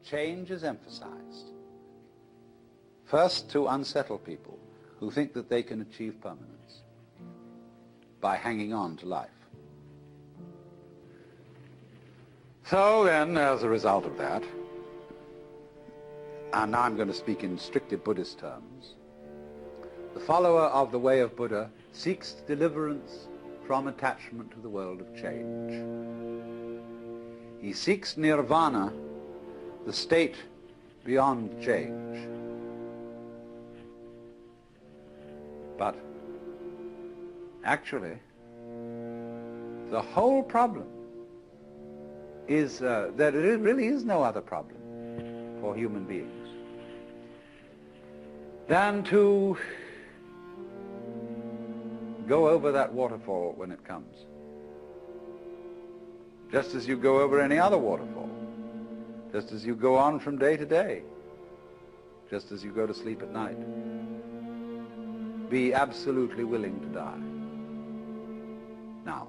change is emphasized. First, to unsettle people who think that they can achieve permanence by hanging on to life. So then, as a result of that, and now I'm going to speak in strictly Buddhist terms, the follower of the way of Buddha seeks deliverance from attachment to the world of change. He seeks nirvana, the state beyond change. But actually, the whole problem is that there really is no other problem for human beings than to go over that waterfall when it comes, just as you go over any other waterfall, just as you go on from day to day, just as you go to sleep at night. Be absolutely willing to die. Now,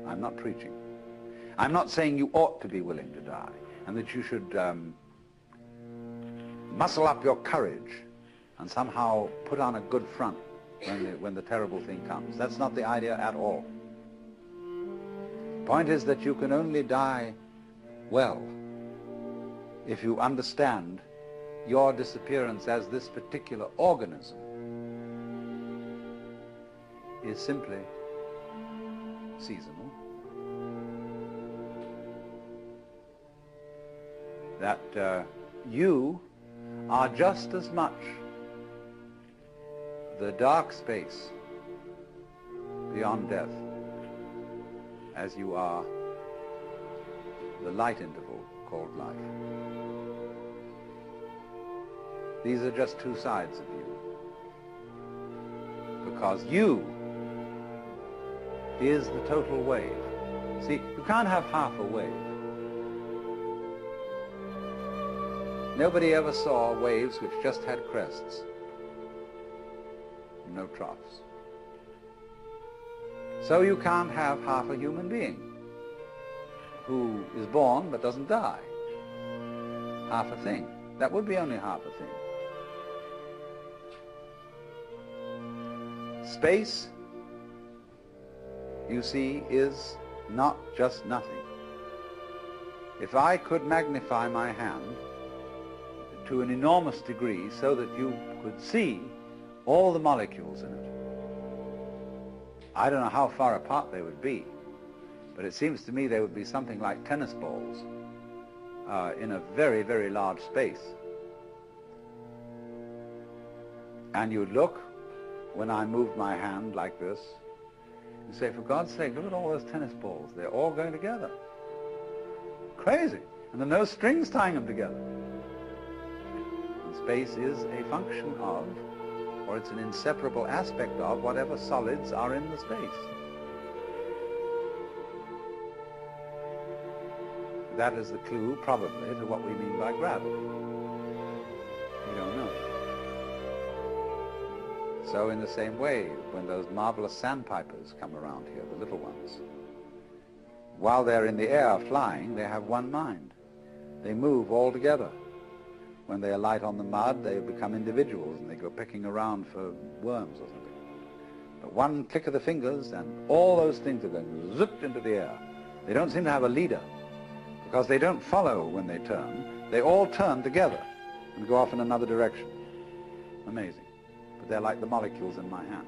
I'm not preaching. I'm not saying you ought to be willing to die and that you should muscle up your courage and somehow put on a good front when the terrible thing comes. That's not the idea at all. The point is that you can only die well if you understand your disappearance as this particular organism is simply seasonal. That you are just as much the dark space beyond death as you are the light interval called life. These are just two sides of you, because you is the total wave. See, you can't have half a wave. Nobody ever saw waves which just had crests, no troughs. So you can't have half a human being who is born but doesn't die. Half a thing. That would be only half a thing. Space, you see, is not just nothing. If I could magnify my hand to an enormous degree so that you could see all the molecules in it, I don't know how far apart they would be, but it seems to me they would be something like tennis balls in a very, very large space. And you'd look, when I moved my hand like this, you say, for God's sake, look at all those tennis balls. They're all going together. Crazy. And there are no strings tying them together. And space is a function of, or it's an inseparable aspect of, whatever solids are in the space. That is the clue, probably, to what we mean by gravity. We don't know. So in the same way, when those marvelous sandpipers come around here, the little ones, while they're in the air flying, they have one mind. They move all together. When they alight on the mud, they become individuals and they go pecking around for worms or something. But one click of the fingers and all those things are going zipped into the air. They don't seem to have a leader because they don't follow when they turn. They all turn together and go off in another direction. Amazing. But they're like the molecules in my hand.